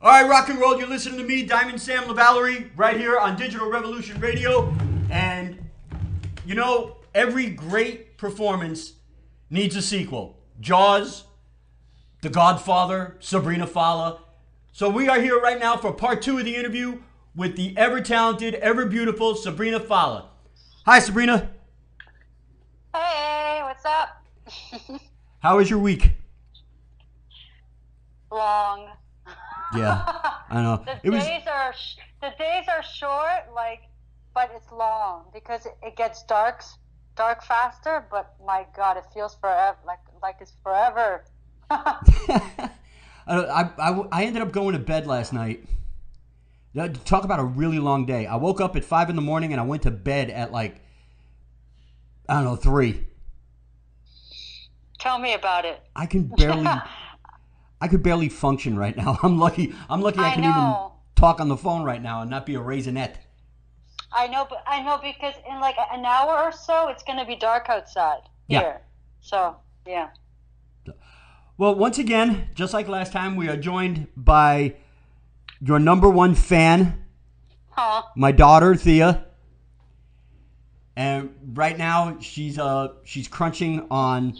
All right, rock and roll. You're listening to me, Diamond Sam LaVallerie, right here on Digital Revolution Radio. And, you know, every great performance needs a sequel. Jaws, The Godfather, Sabrina Fallah. So we are here right now for part 2 of the interview with the ever-talented, ever-beautiful Sabrina Fallah. Hi, Sabrina. Hey, what's up? How was your week? Long. Yeah, I know. The days are short, but it's long because it gets dark faster. But my God, it feels forever, like it's forever. I ended up going to bed last night. Talk about a really long day. I woke up at 5 in the morning and I went to bed at 3. Tell me about it. I could barely function right now. I'm lucky I can even talk on the phone right now and not be a raisinette. I know because in like an hour or so it's gonna be dark outside here. Yeah. So yeah. Well, once again, just like last time, we are joined by your number one fan, my daughter Thea. And right now she's crunching on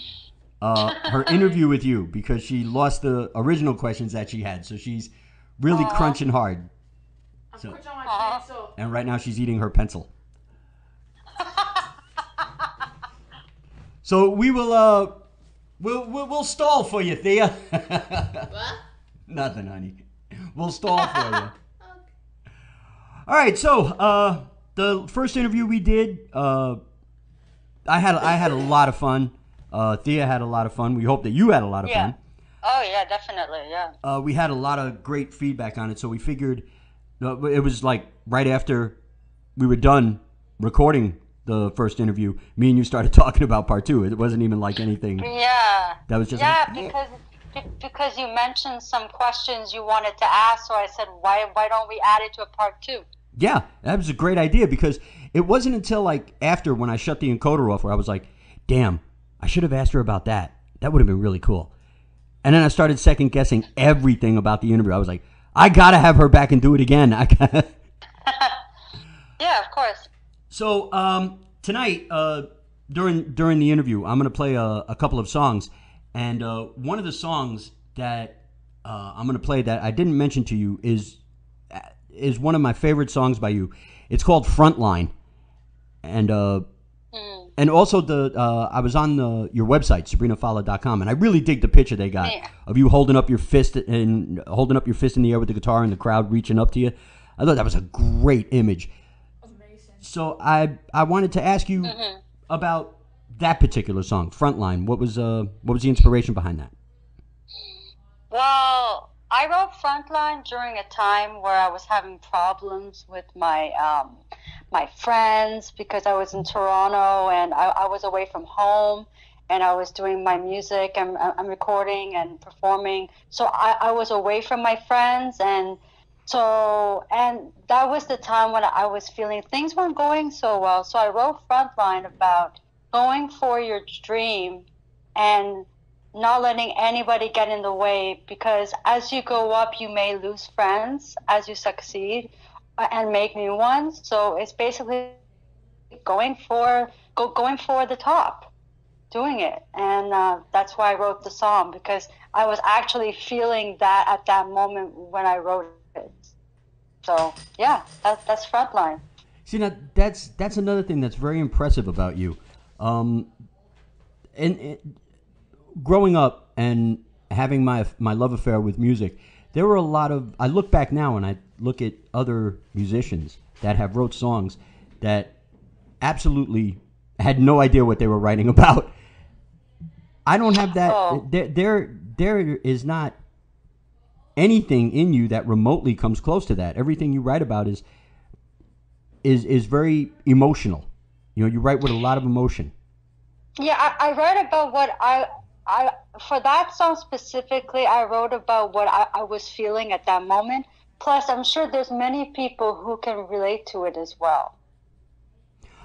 her interview with you because she lost the original questions that she had. So she's really crunching hard. I'm crunching on my pencil. And right now she's eating her pencil. So we will we'll stall for you, Thea. What? Nothing, honey. We'll stall for you. Okay. All right, so the first interview we did, I had a lot of fun. Thea had a lot of fun. We hope that you had a lot of fun. Oh, yeah, definitely, yeah. We had a lot of great feedback on it, so we figured it was like right after we were done recording the first interview, me and you started talking about part 2. It wasn't even like anything. Yeah. That was just because you mentioned some questions you wanted to ask, so I said, why don't we add it to a part 2? Yeah, that was a great idea because it wasn't until like after when I shut the encoder off where I was like, damn, I should have asked her about that. That would have been really cool. And then I started second guessing everything about the interview. I was like, I gotta have her back and do it again. Yeah, of course. So tonight, during the interview, I'm gonna play a couple of songs, and one of the songs that I'm gonna play that I didn't mention to you is one of my favorite songs by you. It's called Frontline, and also I was on your website, SabrinaFallah.com, and I really dig the picture they got of you holding up your fist in the air with the guitar and the crowd reaching up to you. I thought that was a great image. Amazing. So I wanted to ask you about that particular song, Frontline. What was the inspiration behind that? Well, I wrote Frontline during a time where I was having problems with my my friends because I was in Toronto and I was away from home and I was doing my music and I'm recording and performing. So I was away from my friends and that was the time when I was feeling things weren't going so well. So I wrote Frontline about going for your dream and not letting anybody get in the way, because as you go up, you may lose friends as you succeed and make new ones. So it's basically going for the top, doing it. And that's why I wrote the song, because I was actually feeling that at that moment when I wrote it. So yeah, that's Frontline. See, now that's another thing that's very impressive about you. Growing up and having my love affair with music, there were a lot of, I look back now and I look at other musicians that have wrote songs that absolutely had no idea what they were writing about. I don't have that. Oh. There is not anything in you that remotely comes close to that. Everything you write about is very emotional. You know, you write with a lot of emotion. Yeah, I write about what I for that song specifically, I wrote about what I was feeling at that moment. Plus, I'm sure there's many people who can relate to it as well.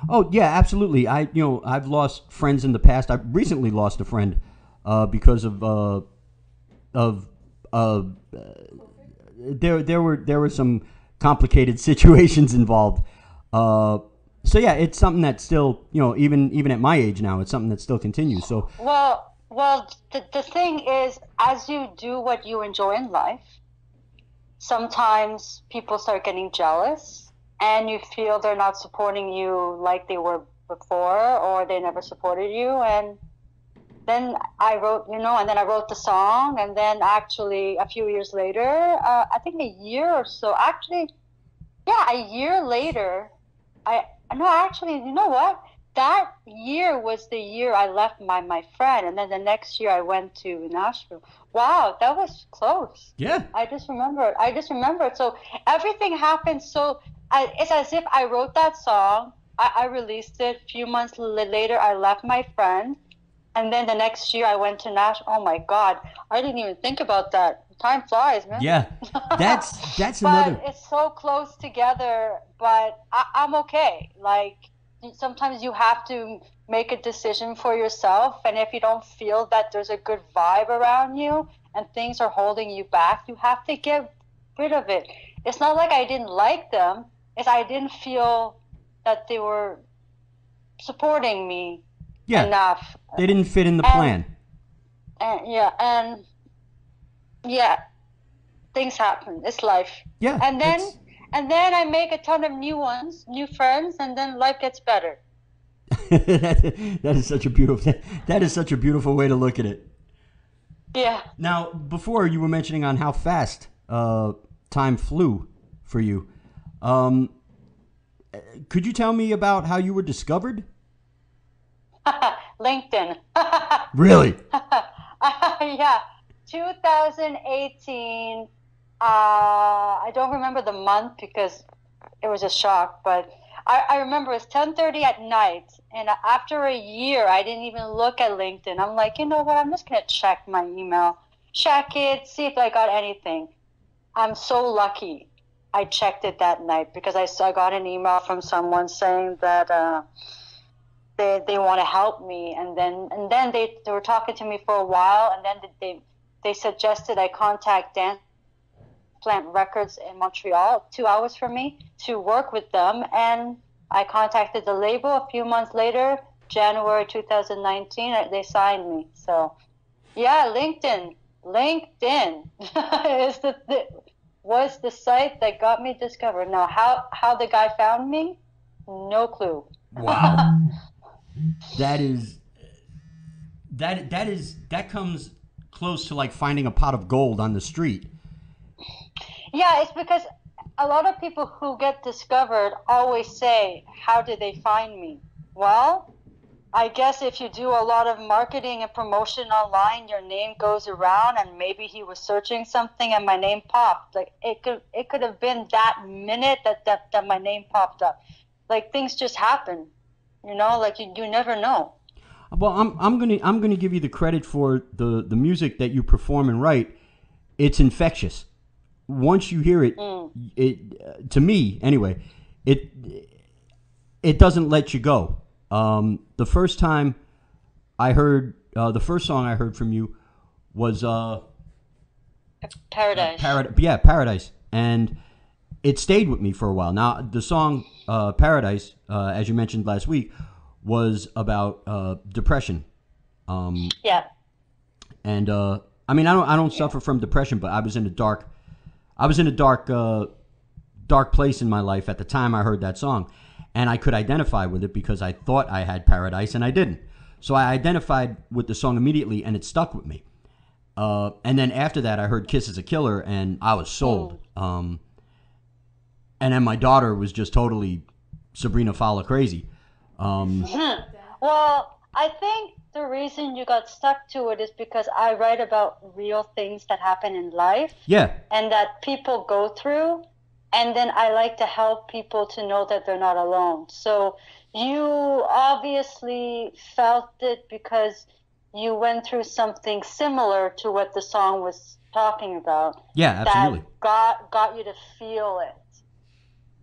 Oh yeah, absolutely. I've lost friends in the past. I've recently lost a friend because of there were some complicated situations involved. So yeah, it's something that still, even at my age now, it's something that still continues. So well, the thing is, as you do what you enjoy in life, sometimes people start getting jealous, and you feel they're not supporting you like they were before, or they never supported you. And then I wrote the song, and then actually a few years later, I think a year or so, actually, yeah, a year later, you know what? That year was the year I left my friend, and then the next year I went to Nashville. Wow, that was close. yeah, I just remembered. So everything happened. So it's as if I wrote that song. I released it. A few months later, I left my friend, and then the next year I went to Nashville. Oh my God, I didn't even think about that. Time flies, man. yeah. That's But another. it's so close together. But I'm okay. Like, sometimes you have to make a decision for yourself, and if you don't feel that there's a good vibe around you and things are holding you back, you have to get rid of it. It's not like I didn't like them. It's I didn't feel that they were supporting me enough. They didn't fit in the plan. And things happen. It's life. Yeah. And then I make a ton of new ones, new friends, and then life gets better. that is such a beautiful way to look at it. Yeah. Now, before you were mentioning on how fast time flew for you. Could you tell me about how you were discovered? LinkedIn. Really? Yeah. 2018. I don't remember the month because it was a shock, but I remember it was 10:30 at night, and after a year, I didn't even look at LinkedIn. I'm like, you know what? I'm just gonna check my email, check it, see if I got anything. I'm so lucky. I checked it that night because I got an email from someone saying that they want to help me, and then they were talking to me for a while, and then they suggested I contact Dance Plant Records in Montreal, 2 hours from me, to work with them. And I contacted the label a few months later, January 2019, they signed me. So yeah, LinkedIn was the site that got me discovered. Now how the guy found me, no clue. Wow. that comes close to like finding a pot of gold on the street. Yeah, it's because a lot of people who get discovered always say, how did they find me? Well, I guess if you do a lot of marketing and promotion online, your name goes around, and maybe he was searching something and my name popped. Like it could have been that minute that my name popped up. Like things just happen, like you never know. Well, I'm gonna give you the credit for the music that you perform and write. It's infectious. Once you hear it, it to me anyway, it doesn't let you go. The first time I heard the first song I heard from you was Paradise. Paradise, and it stayed with me for a while. Now the song Paradise, as you mentioned last week, was about depression. Yeah. And I mean, I don't suffer from depression, but I was in a dark place in my life at the time I heard that song, and I could identify with it because I thought I had paradise and I didn't. So I identified with the song immediately, and it stuck with me. And then after that, I heard "Kiss Is a Killer," and I was sold. And then my daughter was just totally Sabrina Fallah crazy. Well, I think the reason you got stuck to it is because I write about real things that happen in life. Yeah. And that people go through. And then I like to help people to know that they're not alone. So you obviously felt it because you went through something similar to what the song was talking about. Yeah, absolutely. That got you to feel it.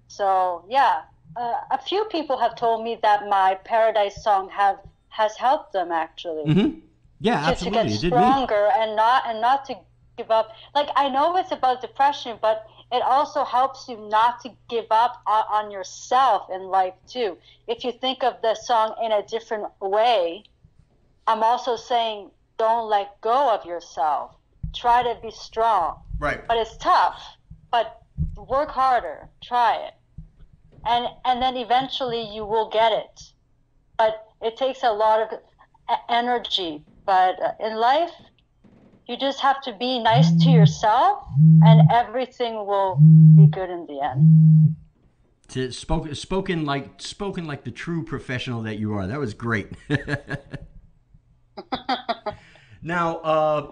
So, yeah. A few people have told me that my Paradise song has helped them actually. Mm-hmm. Yeah, absolutely. To get stronger and not to give up. Like, I know it's about depression, but it also helps you not to give up on yourself in life too. If you think of the song in a different way, I'm also saying don't let go of yourself. Try to be strong. Right. But it's tough. But work harder. Try it. And then eventually you will get it. But it takes a lot of energy. But in life, you just have to be nice to yourself, and everything will be good in the end. Spoken like the true professional that you are. That was great. Now,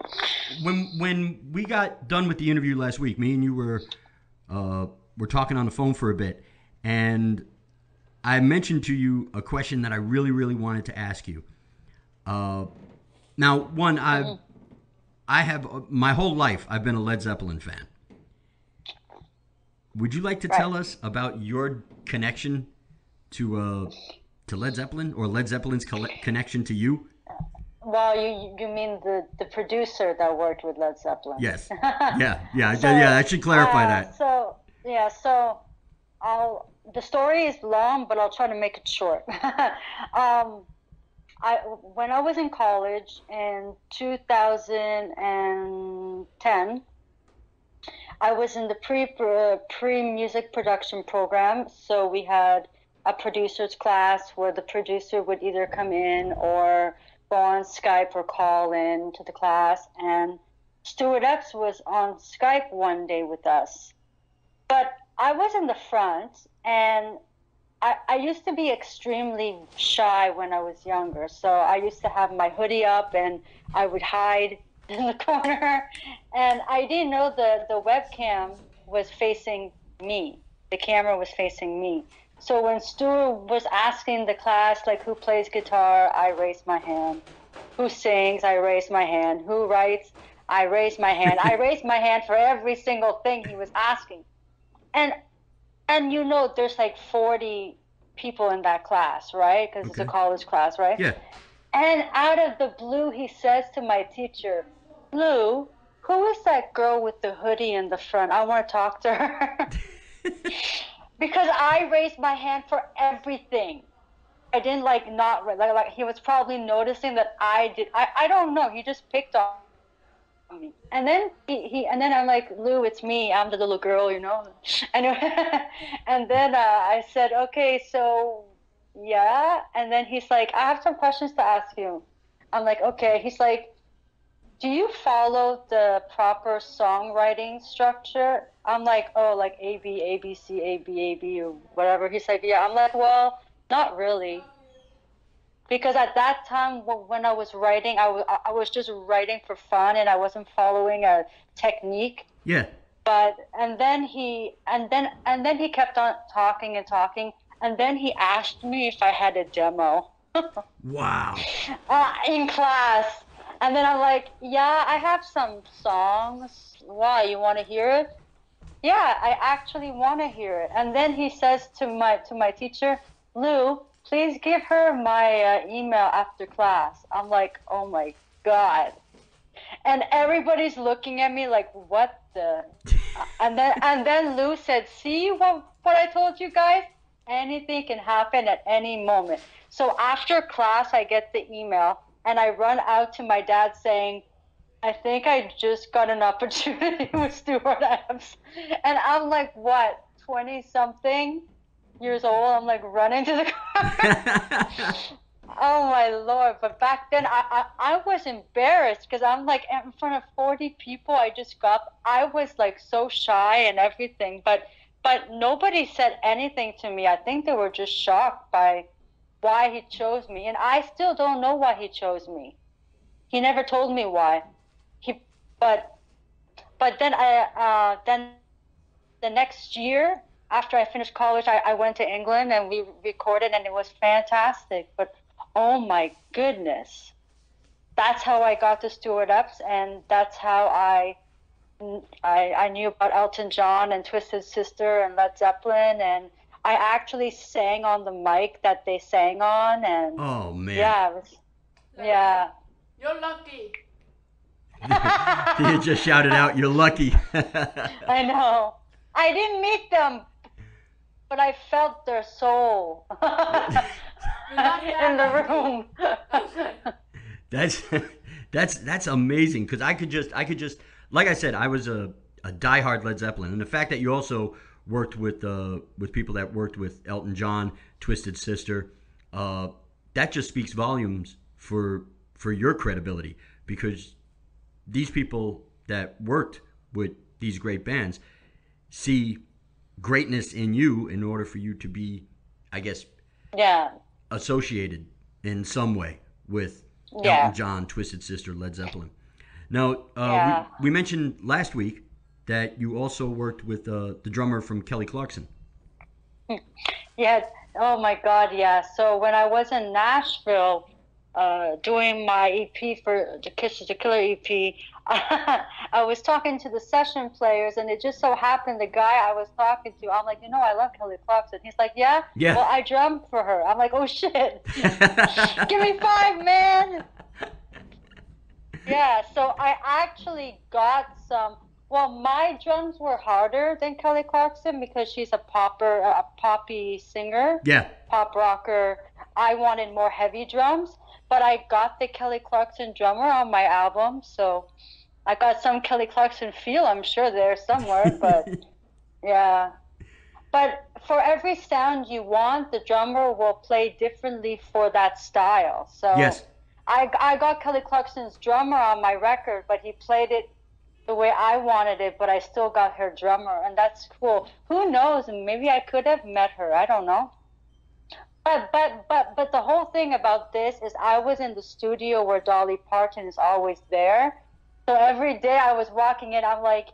when we got done with the interview last week, me and you were talking on the phone for a bit, and I mentioned to you a question that I really, really wanted to ask you. Now, one, I have my whole life I've been a Led Zeppelin fan. Would you like to tell us about your connection to Led Zeppelin, or Led Zeppelin's connection to you? Well, you mean the producer that worked with Led Zeppelin? Yes. Yeah. I should clarify that. So the story is long, but I'll try to make it short. When I was in college in 2010, I was in the pre-music production program. So we had a producer's class where the producer would either come in or go on Skype or call in to the class. And Stuart Epps was on Skype one day with us. But I was in the front, and I used to be extremely shy when I was younger. So I used to have my hoodie up, and I would hide in the corner. And I didn't know the webcam was facing me. The camera was facing me. So when Stuart was asking the class, like, who plays guitar, I raised my hand. Who sings, I raised my hand. Who writes, I raised my hand. I raised my hand for every single thing he was asking. And there's like 40 people in that class, right? Because it's a college class, right? Yeah. And out of the blue, he says to my teacher, Lou, who is that girl with the hoodie in the front? I want to talk to her. Because I raised my hand for everything. I didn't like he was probably noticing that I did. I don't know. He just picked on me. And then and then I'm like, Lou, it's me. I'm the little girl, And then I said, okay, so yeah. And then he's like, I have some questions to ask you. I'm like, okay. He's like, do you follow the proper songwriting structure? I'm like, oh, like A, B, A, B, C, A, B, A, B, or whatever. He's like, yeah. I'm like, well, not really. Because at that time when I was writing, I was just writing for fun, and I wasn't following a technique. Yeah. And then he kept on talking and talking, and then he asked me if I had a demo. Wow. In class. And then I'm like, yeah, I have some songs. Why, you want to hear it? Yeah, I actually want to hear it. And then he says to my teacher, Lou, please give her my email after class. I'm like, oh my God. And everybody's looking at me like, what the? And then Lou said, see what I told you guys? Anything can happen at any moment. So after class, I get the email, and I run out to my dad saying, I think I just got an opportunity with Stuart Adams. And I'm like, what, 20-something years old? I'm like running to the car. Oh my Lord. But back then I was embarrassed because I'm like in front of 40 people. I was like so shy and everything, but nobody said anything to me. I think they were just shocked by why he chose me, and I still don't know why he chose me. He never told me why. But then then the next year after I finished college, I went to England and we recorded, and it was fantastic. But oh my goodness, that's how I got to Stuart Epps, and that's how I knew about Elton John and Twisted Sister and Led Zeppelin, and I actually sang on the mic that they sang on, and oh man, yeah, yeah. You're lucky. Thea just shouted out, "You're lucky." I know. I didn't meet them, but I felt their soul in the room. That's amazing, because I could just like I said, I was a diehard Led Zeppelin, and the fact that you also worked with people that worked with Elton John, Twisted Sister, that just speaks volumes for your credibility, because these people that worked with these great bands see greatness in you in order for you to be, I guess, associated in some way with Elton John, Twisted Sister, Led Zeppelin. Now, we mentioned last week that you also worked with the drummer from Kelly Clarkson. Yes. Oh my God, yeah. So when I was in Nashville doing my EP for the Kiss is the Killer EP, I was talking to the session players, and it just so happened the guy I was talking to, I'm like, I love Kelly Clarkson. He's like, yeah? Well, I drummed for her. I'm like, oh shit. Give me 5, man. Yeah, so I actually got some. Well, my drums were harder than Kelly Clarkson because she's a poppy singer. Yeah. Pop rocker. I wanted more heavy drums, but I got the Kelly Clarkson drummer on my album, so I got some Kelly Clarkson feel, I'm sure, there somewhere, but yeah. But for every sound you want, the drummer will play differently for that style. So yes. I got Kelly Clarkson's drummer on my record, but he played it the way I wanted it, but I still got her drummer, and that's cool. Who knows? Maybe I could have met her. I don't know. But the whole thing about this is I was in the studio where Dolly Parton is always there. So every day I was walking in, I'm like,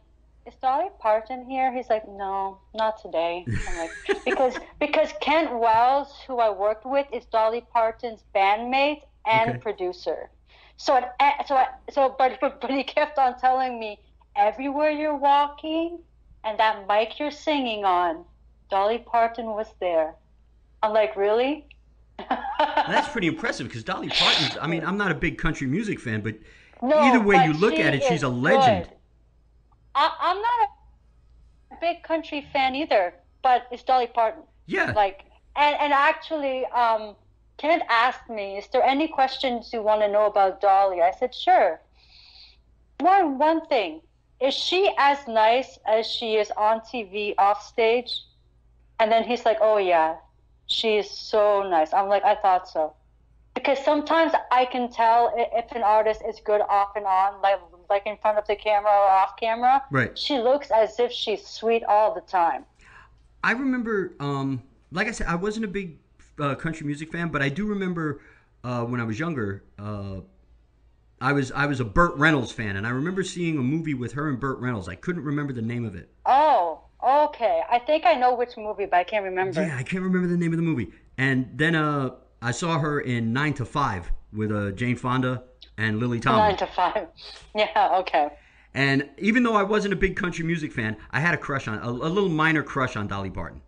is Dolly Parton here? He's like, no, not today. I'm like, because Kent Wells, who I worked with, is Dolly Parton's bandmate and producer. But he kept on telling me, everywhere you're walking and that mic you're singing on, Dolly Parton was there. I'm like, really? That's pretty impressive, because Dolly Parton, I mean, I'm not a big country music fan, but either way you look at it, she's a legend. Good. I'm not a big country fan either, but it's Dolly Parton. Yeah. And actually, Kent asked me, is there any questions you want to know about Dolly? I said, sure. One thing, is she as nice as she is on TV off stage? And then he's like, oh yeah, she is so nice. I'm like, I thought so. Because sometimes I can tell if an artist is good off and on, like in front of the camera or off camera. Right. She looks as if she's sweet all the time. I remember, like I said, I wasn't a big country music fan, but I do remember when I was younger, I was a Burt Reynolds fan, and I remember seeing a movie with her and Burt Reynolds. I couldn't remember the name of it. Oh, okay. I think I know which movie, but I can't remember. Yeah, I can't remember the name of the movie. And then I saw her in 9 to 5 with Jane Fonda and Lily Tomlin. 9 to 5. Yeah, okay. And even though I wasn't a big country music fan, I had a little minor crush on Dolly Parton.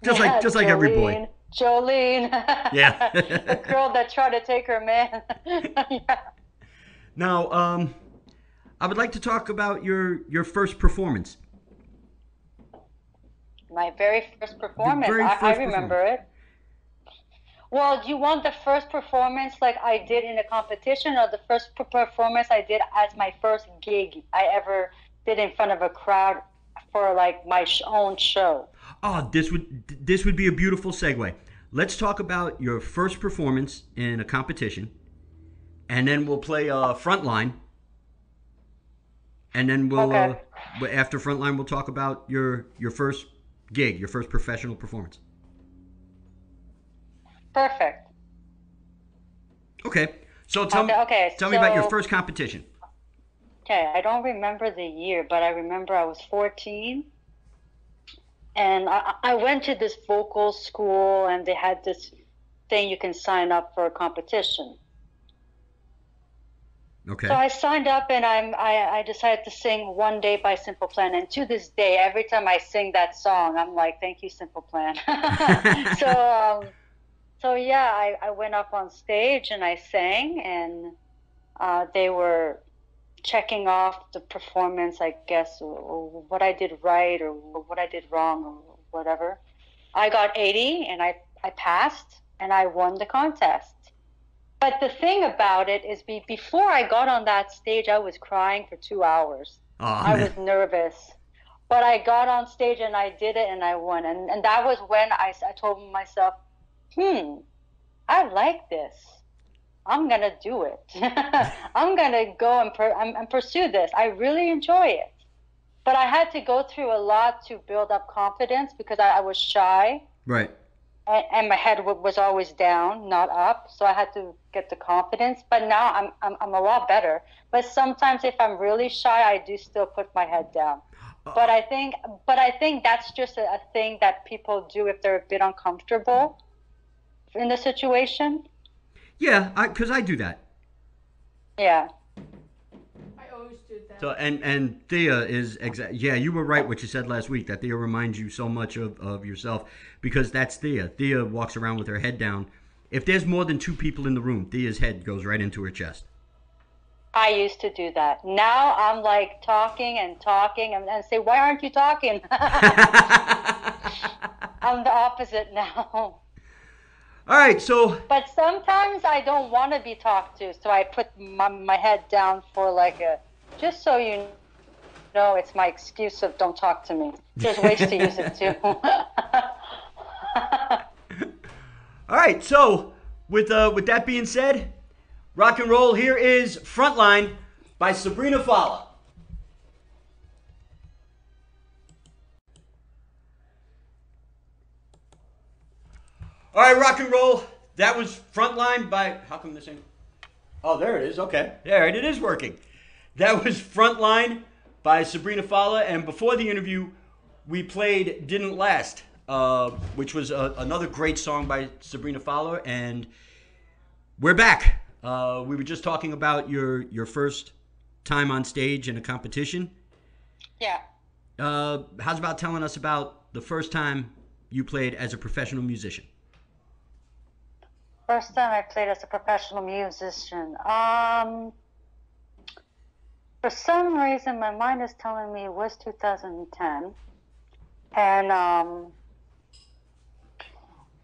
Just like every boy. Jolene. Yeah. The girl that tried to take her man. Yeah. Now, I would like to talk about your first performance. My very first performance. I remember it. Well, do you want the first performance like I did in a competition, or the first performance I did as my first gig I ever did in front of a crowd for like my own show? Oh, this would be a beautiful segue. Let's talk about your first performance in a competition, and then we'll play Frontline, and then we'll after Frontline we'll talk about your first gig, your first professional performance. Perfect. Okay, so tell me about your first competition. Okay, I don't remember the year, but I remember I was 14. And I went to this vocal school, and they had this thing you can sign up for a competition. Okay. So I signed up, and I decided to sing One Day by Simple Plan. And to this day, every time I sing that song, I'm like, thank you, Simple Plan. So yeah, I went up on stage, and I sang, and They were checking off the performance, I guess, or what I did right or what I did wrong or whatever. I got 80 and I passed and I won the contest. But the thing about it is before I got on that stage, I was crying for 2 hours. Oh, I was nervous. But I got on stage and I did it and I won. And that was when I told myself, I like this. I'm going to do it. I'm going to go and pursue this. I really enjoy it. But I had to go through a lot to build up confidence because I was shy. Right. And my head was always down, not up. So I had to get the confidence. But now I'm a lot better. But sometimes if I'm really shy, I do still put my head down. But I think that's just a thing that people do if they're a bit uncomfortable in the situation. Yeah, because I do that. Yeah. I always do that. So and Thea is yeah, you were right what you said last week, that Thea reminds you so much of yourself, because that's Thea. Thea walks around with her head down. If there's more than 2 people in the room, Thea's head goes right into her chest. I used to do that. Now I'm like talking and say, why aren't you talking? I'm the opposite now. All right, so... But sometimes I don't want to be talked to, so I put my head down for like just so you know, it's my excuse of don't talk to me. There's ways to use it too. All right, so with that being said, rock and roll, here is Frontline by Sabrina Fallah. All right, rock and roll. That was Frontline by... How come this ain't... Oh, there it is. Okay. All right, it is working. That was Frontline by Sabrina Fallah. And before the interview, we played Didn't Last, which was another great song by Sabrina Fallah. And we're back. We were just talking about your first time on stage in a competition. Yeah. How's about telling us about the first time you played as a professional musician? First time I played as a professional musician. For some reason, my mind is telling me it was 2010. And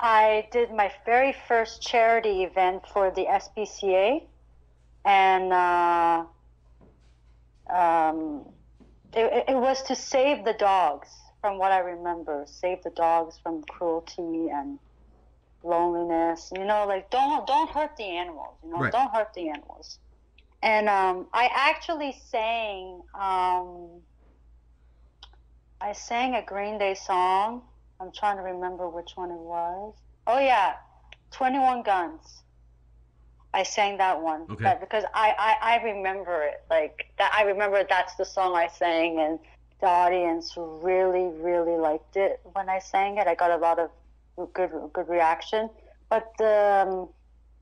I did my very first charity event for the SPCA. And it was to save the dogs, from what I remember. Save the dogs from cruelty and loneliness, like don't hurt the animals, Right. Don't hurt the animals. And I actually sang a Green Day song. I'm trying to remember which one it was. Oh yeah, 21 Guns. I sang that one. Okay. Because I remember it, like that. I remember that's the song I sang, and the audience really, really liked it when I sang it. I got a lot of good reaction. But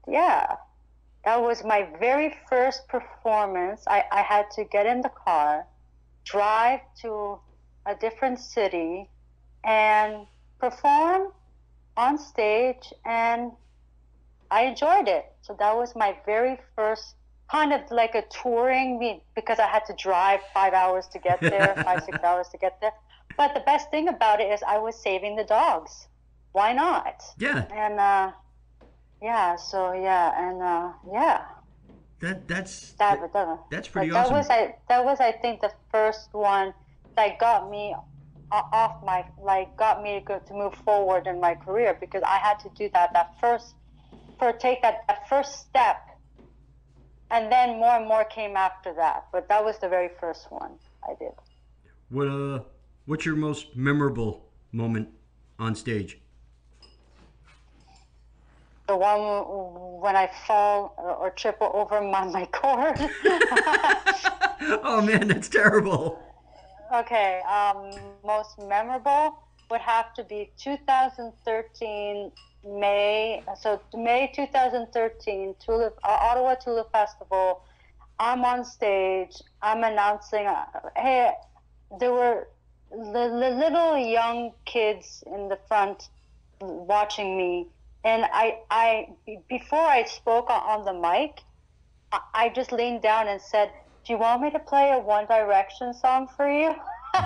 yeah, that was my very first performance. I had to get in the car, drive to a different city, and perform on stage, and I enjoyed it. So that was my very first kind of like a touring, because I had to drive 5 hours to get there, 5-6 hours to get there. But the best thing about it is I was saving the dogs. Why not? Yeah. And yeah, so yeah, and yeah. That's pretty that awesome. That was I think the first one that got me off my, like, got me to move forward in my career, because I had to do that first step, and then more and more came after that. But that was the very first one I did. What's your most memorable moment on stage? The one when I fall or trip over my cord. Oh man, that's terrible. Okay, most memorable would have to be 2013 May. So May 2013, Ottawa Tulip Festival. I'm on stage. I'm announcing. Hey, there were little young kids in the front watching me. And I before I spoke on the mic, I just leaned down and said, "Do you want me to play a One Direction song for you?" and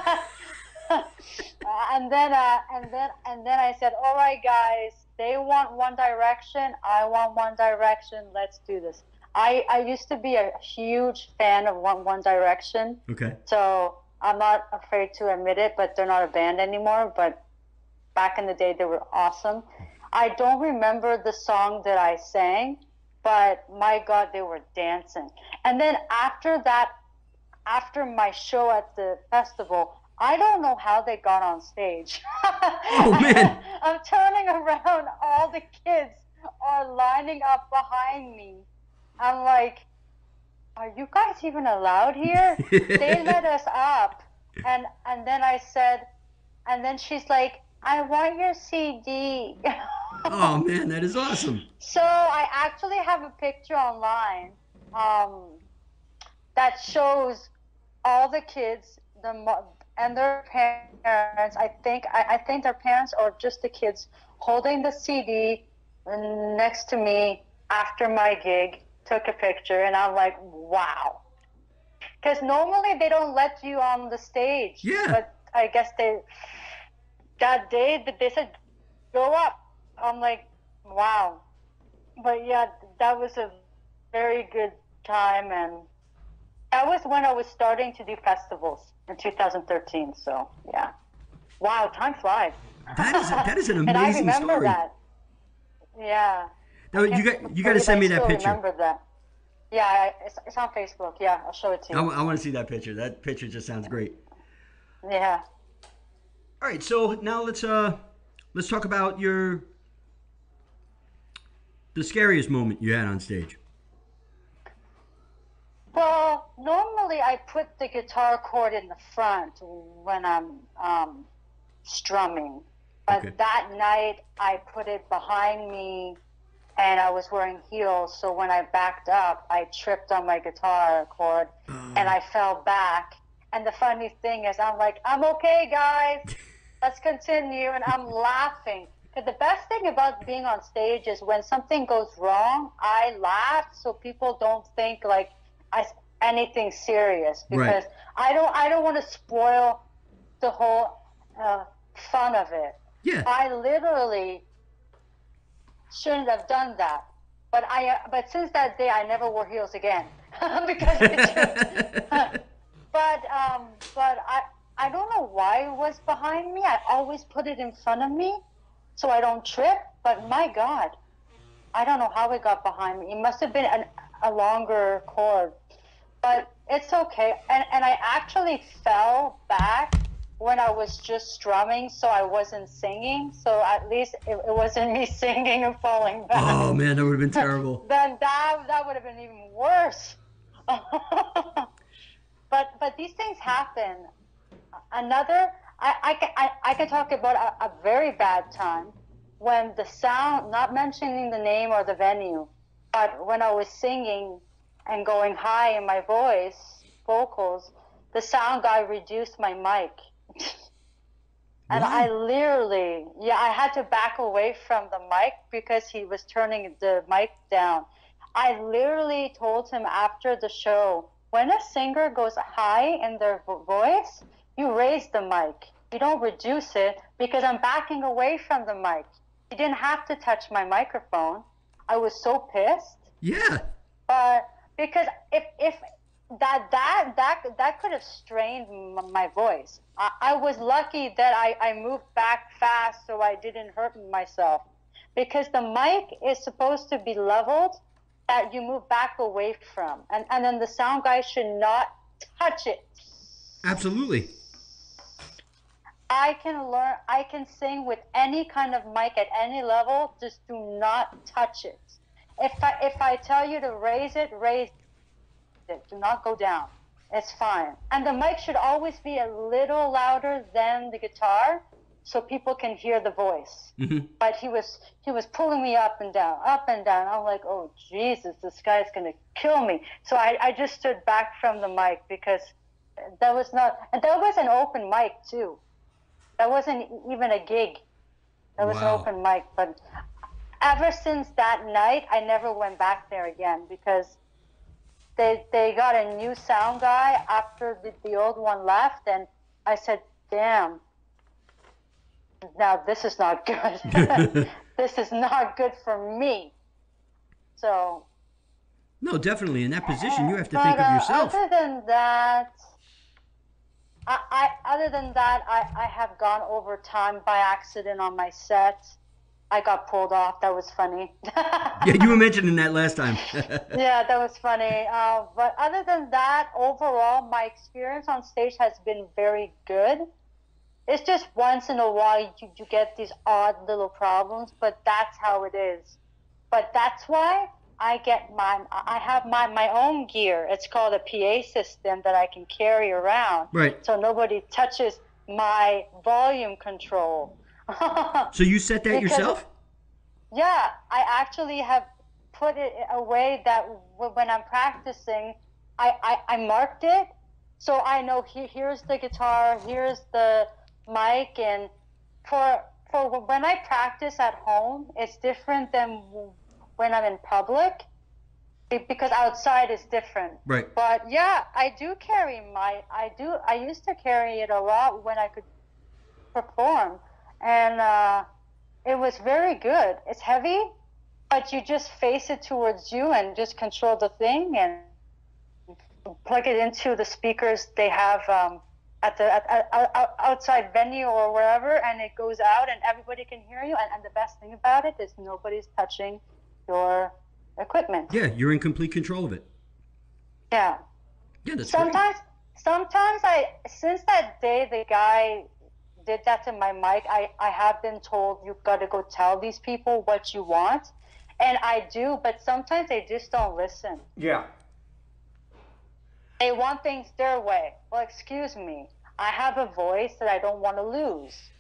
then I said, "All right, guys, they want One Direction. I want One Direction. Let's do this." I used to be a huge fan of One Direction. Okay. So I'm not afraid to admit it, but they're not a band anymore. But back in the day, they were awesome. I don't remember the song that I sang, but my God, they were dancing. And then after that, after my show at the festival, I don't know how they got on stage. Oh, man. I'm turning around, all the kids are lining up behind me. I'm like, are you guys even allowed here? They let us up. And then I said, and then she's like, I want your CD. Oh, man, that is awesome. So I actually have a picture online that shows all the kids and their parents. I think their parents or just the kids holding the CD next to me after my gig. Took a picture, and I'm like, wow. Because normally they don't let you on the stage. Yeah. But I guess that day they said, go up. I'm like, wow. But yeah, that was a very good time, and that was when I was starting to do festivals in 2013. So yeah, wow, time flies. That is an amazing and I remember story. that. Yeah. Now, you got to send me that picture. I remember that. Yeah, it's on Facebook. Yeah, I'll show it to you. I want to see that picture. That picture just sounds great. Yeah. All right, so now let's talk about the scariest moment you had on stage. Well, normally I put the guitar cord in the front when I'm strumming, but Okay. that night I put it behind me. And I was wearing heels, so when I backed up, I tripped on my guitar cord, and I fell back. And the funny thing is, I'm like, I'm okay, guys. Let's continue. And I'm laughing. Because the best thing about being on stage is when something goes wrong, I laugh so people don't think like anything serious. Because Right. I don't want to spoil the whole fun of it. Yeah. I literally shouldn't have done that, but since that day I never wore heels again because but I don't know why it was behind me. I always put it in front of me so I don't trip, but my God, I don't know how it got behind me. It must have been a longer cord, but it's okay. And I actually fell back when I was just strumming, so I wasn't singing. So at least it wasn't me singing and falling back. Oh man, that would have been terrible. Then that would have been even worse. But these things happen. Another, I can talk about a very bad time when the sound, not mentioning the name or the venue, but when I was singing and going high in my vocals, the sound guy reduced my mic. And What? I literally, I had to back away from the mic because he was turning the mic down. I literally told him after the show, when a singer goes high in their voice, you raise the mic. You don't reduce it because I'm backing away from the mic. He didn't have to touch my microphone. I was so pissed. Yeah. But because if that could have strained my voice. I was lucky that I moved back fast so I didn't hurt myself. Because the mic is supposed to be leveled that you move back away from. And then the sound guy should not touch it. Absolutely. I can sing with any kind of mic at any level, just do not touch it. If I tell you to raise it, raise it. Do not go down. It's fine. And the mic should always be a little louder than the guitar so people can hear the voice. Mm-hmm. But he was pulling me up and down, up and down. I'm like, oh Jesus, this guy's gonna kill me. So I just stood back from the mic because that was an open mic too. That wasn't even a gig. That was Wow. an open mic. But ever since that night, I never went back there again because they got a new sound guy after the old one left, and I said, damn, now this is not good. This is not good for me. So. No, definitely. In that position, you have to think of yourself. Other than that, I have gone over time by accident on my set. I got pulled off. That was funny. Yeah, you were mentioning that last time. Yeah, that was funny. But other than that, overall, my experience on stage has been very good. It's just once in a while you get these odd little problems, but that's how it is. But that's why I have my own gear. It's called a PA system that I can carry around. Right. So nobody touches my volume control. So you set that yourself? Yeah, I actually have put it away that when I'm practicing, I marked it. So I know here's the guitar, here's the mic, and for when I practice at home, it's different than when I'm in public, because outside is different. Right. But yeah, I used to carry it a lot when I could perform, and it was very good. It's heavy, but you just face it towards you and just control the thing and plug it into the speakers they have at the outside venue or wherever, and it goes out and everybody can hear you. And the best thing about it is nobody's touching your equipment. Yeah, you're in complete control of it. Yeah. Yeah, that's sometimes since that day the guy did that to my mic, I have been told you've got to go tell these people what you want, and I do, but sometimes they just don't listen. Yeah. They want things their way. Well, excuse me, I have a voice that I don't want to lose.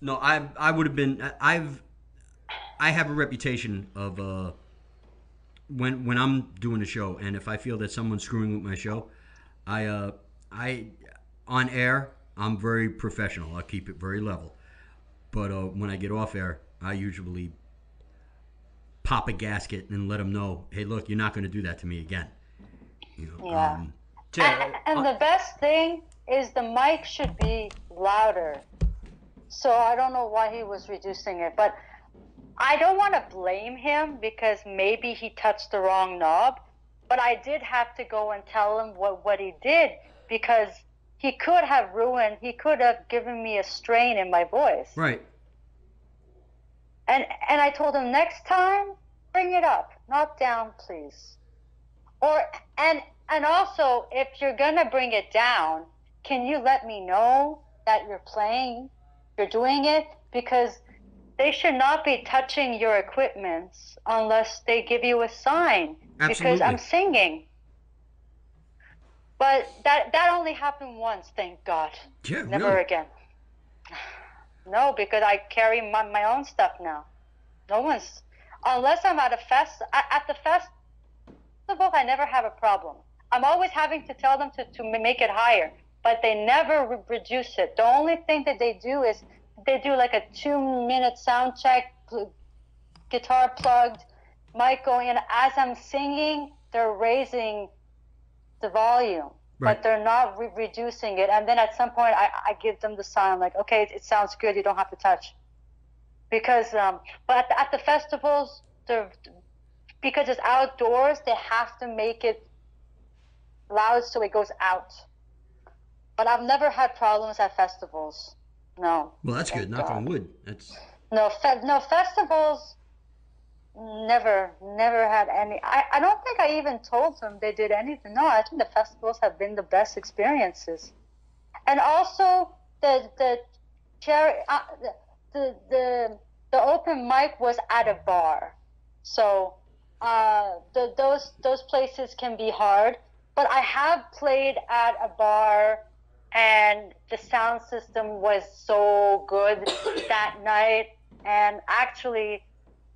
No, I would have been. I have a reputation of when I'm doing a show, and if I feel that someone's screwing with my show, I on air I'm very professional. I'll keep it very level. But when I get off air, I usually pop a gasket and let them know, hey, look, you're not going to do that to me again. You know, yeah. And the best thing is the mic should be louder. So I don't know why he was reducing it, but I don't want to blame him because maybe he touched the wrong knob, but I did have to go and tell him what he did, because he could have given me a strain in my voice. Right. And I told him, next time, bring it up, not down, please. And also, if you're gonna bring it down, can you let me know that you're doing it? Because they should not be touching your equipment unless they give you a sign. Absolutely. Because I'm singing. But that only happened once, thank God. Yeah, Never really? again. No, because I carry my own stuff now. No one's, unless I'm at the festival, I never have a problem. I'm always having to tell them to make it higher, but they never reduce it. The only thing that they do is they do like a 2-minute sound check, guitar plugged, mic going in. As I'm singing, they're raising the volume, right, but they're not reducing it. And then at some point, I give them the sign, like, okay, it sounds good, you don't have to touch. Because, but at the festivals, because it's outdoors, they have to make it loud so it goes out. But I've never had problems at festivals. No. Well, that's good. Knock on wood. That's no festivals. Never had any. I don't think I even told them they did anything. No, I think the festivals have been the best experiences. And also the open mic was at a bar, so those places can be hard. But I have played at a bar, and the sound system was so good that night. And actually,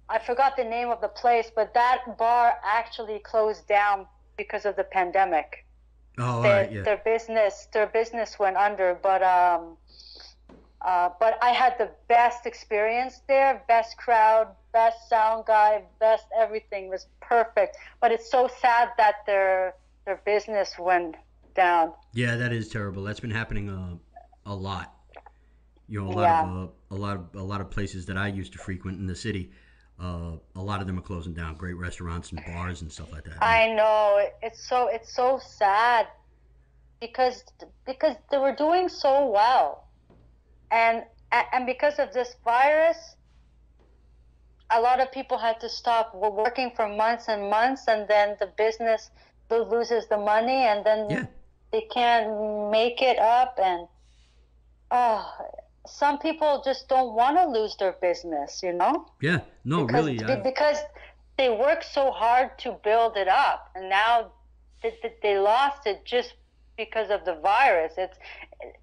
I forgot the name of the place, but that bar actually closed down because of the pandemic. Oh, right, yeah. Their business went under, but But I had the best experience there, best crowd, best sound guy, best everything was perfect. But it's so sad that their business went down. Yeah, that is terrible. That's been happening a lot. You know, a lot of places that I used to frequent in the city. A lot of them are closing down. Great restaurants and bars and stuff like that. I know it's so sad because they were doing so well, and because of this virus, a lot of people had to stop working for months and months, and then the business loses the money, and then they can't make it up, and some people just don't want to lose their business, you know? Yeah, no, really. Because they work so hard to build it up, and now they lost it just because of the virus.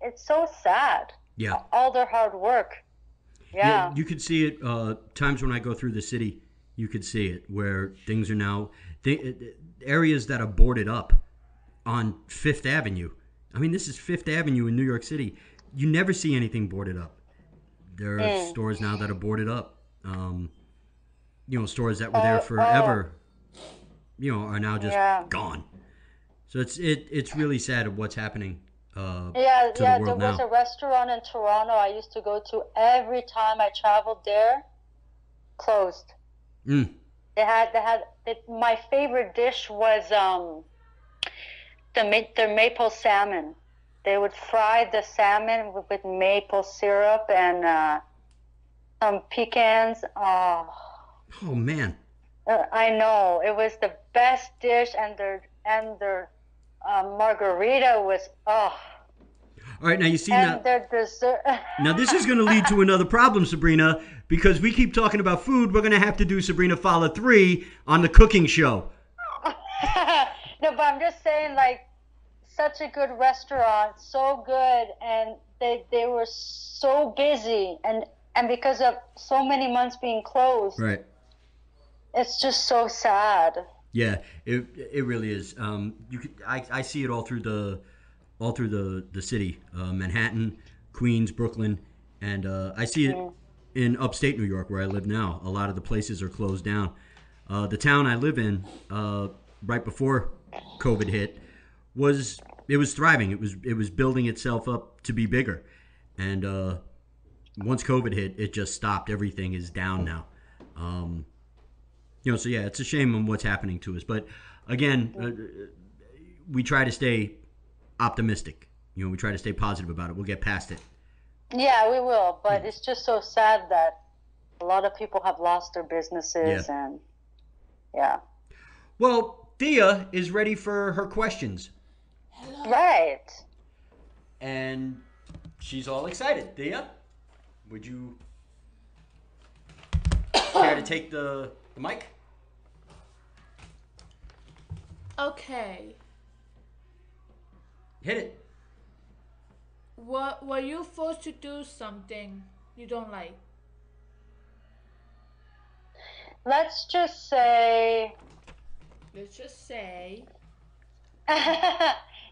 It's so sad. Yeah. All their hard work. Yeah. You could see it times when I go through the city. You could see it where things are now areas that are boarded up on Fifth Avenue. I mean, this is Fifth Avenue in New York City. You never see anything boarded up. There are stores now that are boarded up. You know, stores that were there forever, you know, are now just gone. So it's really sad of what's happening. To the world there was a restaurant in Toronto I used to go to every time I traveled there. Closed. They had my favorite dish was their maple salmon. They would fry the salmon with maple syrup and some pecans. Oh man! I know, it was the best dish, and their margarita was All right, now you see and their dessert. Now this is going to lead to another problem, Sabrina, because we keep talking about food. We're going to have to do Sabrina Fallah 3 on the cooking show. No, but I'm just saying, like, such a good restaurant, so good, and they were so busy, and because of so many months being closed, right? It's just so sad. Yeah, it really is. I see it all through the city, Manhattan, Queens, Brooklyn, and I see it in upstate New York where I live now. A lot of the places are closed down. The town I live in, right before COVID hit, was thriving. It was building itself up to be bigger, and once COVID hit, it just stopped. Everything is down now. You know, so yeah, it's a shame on what's happening to us. But again, we try to stay optimistic. You know, we try to stay positive about it. We'll get past it. Yeah, we will. But it's just so sad that a lot of people have lost their businesses and Well, Thea is ready for her questions. Hello. Right. And she's all excited. Thea, would you care to take the mic? Okay. Hit it. What were you forced to do something you don't like? Let's just say.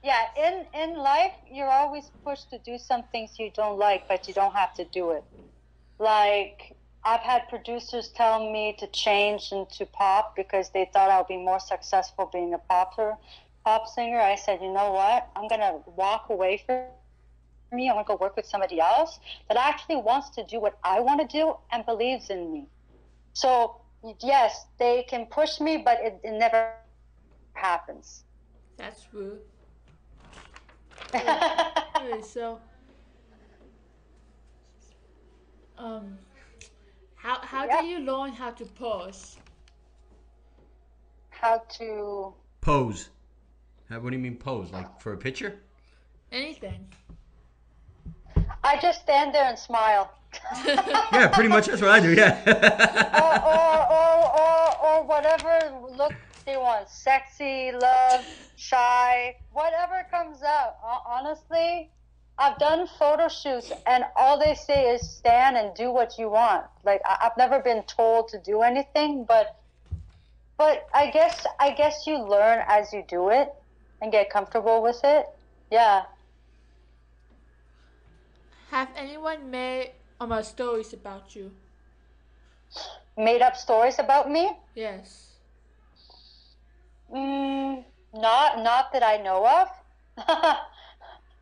Yeah, in life, you're always pushed to do some things you don't like, but you don't have to do it. Like, I've had producers tell me to change into pop because they thought I'll be more successful being a pop singer. I said, you know what? I'm going to walk away from me. I'm going to go work with somebody else that actually wants to do what I want to do and believes in me. So, yes, they can push me, but it never happens. That's rude. Okay, so, how do you learn how to pose? How to pose? What do you mean pose? Like for a picture? Anything. I just stand there and smile. Yeah, pretty much that's what I do. Yeah. or whatever look they want. Sexy, love, shy, whatever comes out. Honestly, I've done photo shoots and all they say is stand and do what you want. Like I've never been told to do anything, but I guess you learn as you do it and get comfortable with it. Yeah. Have anyone made stories about you? Made up stories about me? Yes. Not that I know of.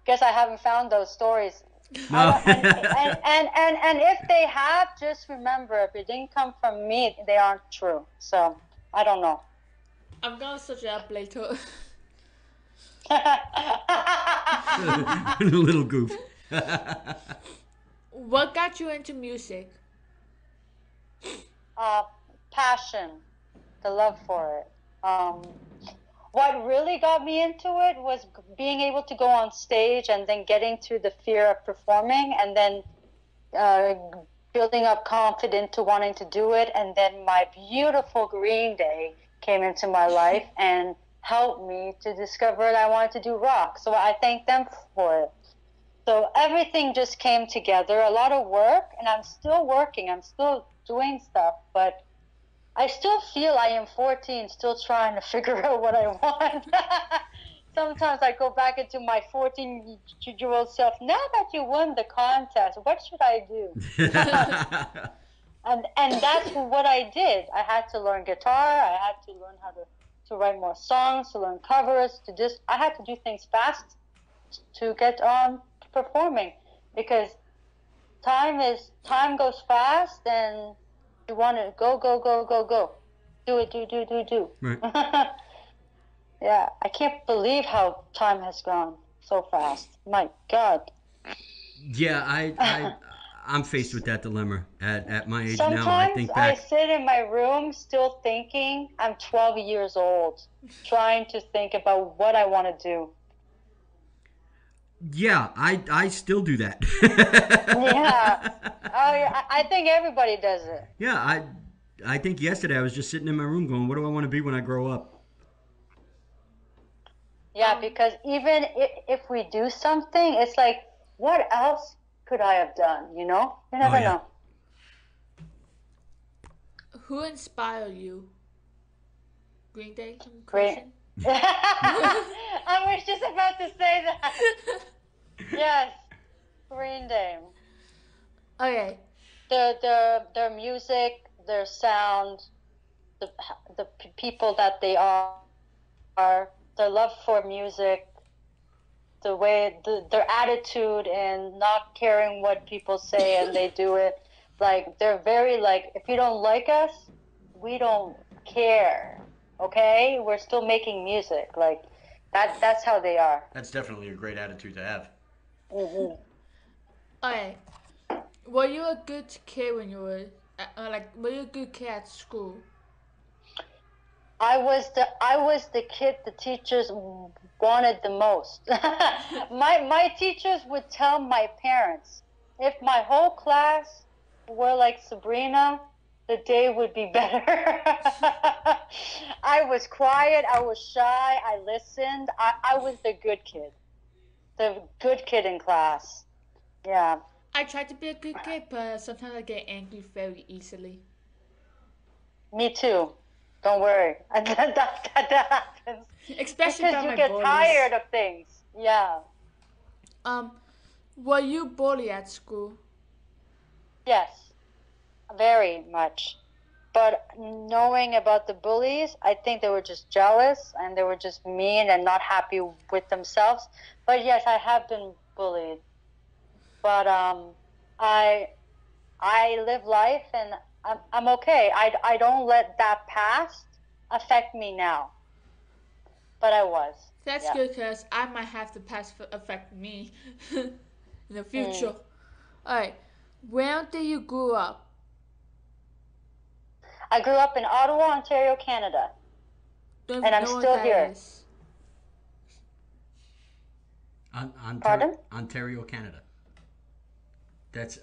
Guess I haven't found those stories. No. And if they have, just remember, if it didn't come from me, they aren't true. So I don't know. I'm gonna search it up later. A little goof. What got you into music? Passion, the love for it. What really got me into it was being able to go on stage and then getting through the fear of performing, and then building up confidence to wanting to do it. And then my beautiful Green Day came into my life and helped me to discover that I wanted to do rock. So I thank them for it. So everything just came together, a lot of work, and I'm still working. I'm still doing stuff, but I still feel I am 14, still trying to figure out what I want. Sometimes I go back into my 14-year-old self. Now that you won the contest, what should I do? and that's what I did. I had to learn guitar. I had to learn how to write more songs, to learn covers. I had to do things fast to get on performing, because time goes fast, and you want to go. Do it, do. Right. Yeah, I can't believe how time has gone so fast. My God. Yeah, I'm faced with that dilemma at my age Sometimes now. I think I back. sit in my room still thinking I'm 12 years old, trying to think about what I want to do. Yeah, I still do that. Yeah. I think everybody does it. Yeah, I think yesterday I was just sitting in my room going, what do I want to be when I grow up? Yeah, because even if we do something, it's like, what else could I have done? You know? You never know. Who inspired you? Green Day? Great. I was just about to say that. Yes, Green Day. Okay. Their music, their sound, the people that they are, their love for music, the way their attitude and not caring what people say, and they do it. Like, they're very like, if you don't like us, we don't care. Okay, we're still making music. Like that's how they are. That's definitely a great attitude to have. Mm-hmm. Okay. Were you a good kid when you were were you a good kid at school? I was the kid the teachers wanted the most. My teachers would tell my parents, if my whole class were like Sabrina, the day would be better. I was quiet, I was shy, I listened. I was the good kid in class. Yeah. I try to be a good kid, but sometimes I get angry very easily. Me too. Don't worry. That happens. Especially Because you get tired of things. Yeah. Were you bullied at school? Yes. Very much. But knowing about the bullies, I think they were just jealous and they were just mean and not happy with themselves. But yes, I have been bullied. But I live life and I'm okay. I don't let that past affect me now. But I was. That's good, because I might have the past affect me in the future. Alright, where did you grow up? I grew up in Ottawa, Ontario, Canada. And I'm still here. Pardon? Ontario, Canada. That's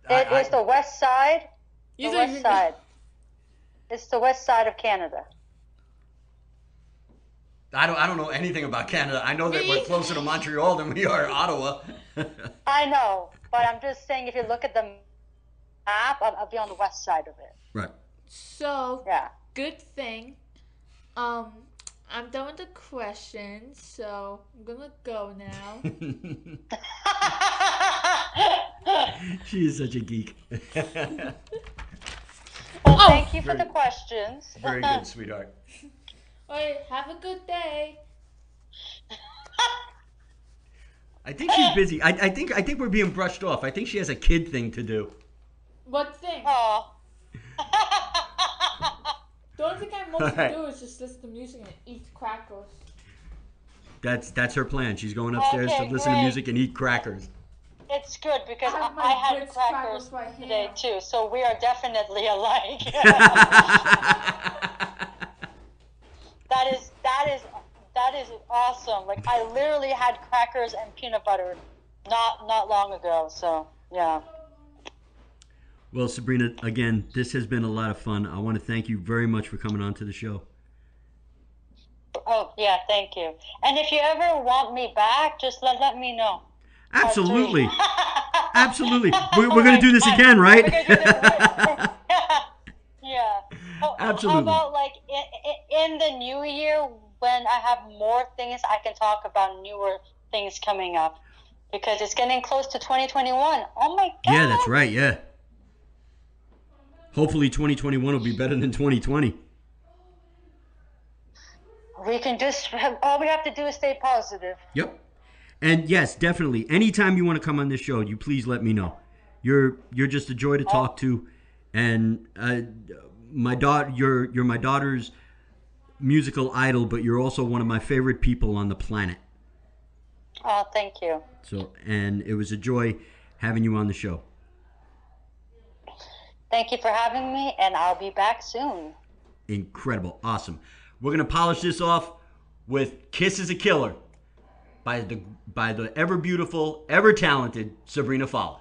It is the west side. The west side. It's the west side of Canada. I don't know anything about Canada. I know that we're closer to Montreal than we are Ottawa. I know, but I'm just saying, if you look at the map, I'll be on the west side of it. Right. So, yeah. Good thing. I'm done with the questions, so I'm gonna go now. She is such a geek. Well, thank you for the questions. Very good, sweetheart. Alright, have a good day. I think she's busy. I think we're being brushed off. I think she has a kid thing to do. What thing? Oh. The only thing I mostly do is just listen to music and eat crackers. That's her plan. She's going upstairs to listen to music and eat crackers. It's good because I have my I had Ritz crackers right today here. too, so we are definitely alike. That is awesome. Like I literally had crackers and peanut butter not long ago. So yeah. Well, Sabrina, again, this has been a lot of fun. I want to thank you very much for coming on to the show. Oh yeah, thank you. And if you ever want me back, just let me know. Absolutely. Absolutely. We're going to do this again, right? Yeah. Absolutely. How about like in the new year when I have more things, I can talk about newer things coming up because it's getting close to 2021. Oh my God. Yeah, that's right. Yeah. Hopefully 2021 will be better than 2020. We can just, all we have to do is stay positive. Yep. And yes, definitely. Anytime you want to come on this show, you please let me know. You're just a joy to talk to, and my daughter, you're my daughter's musical idol, but you're also one of my favorite people on the planet. Oh, thank you. So, and it was a joy having you on the show. Thank you for having me, and I'll be back soon. Incredible, awesome. We're gonna polish this off with "Kiss Is a Killer" by the ever beautiful, ever talented Sabrina Fallah.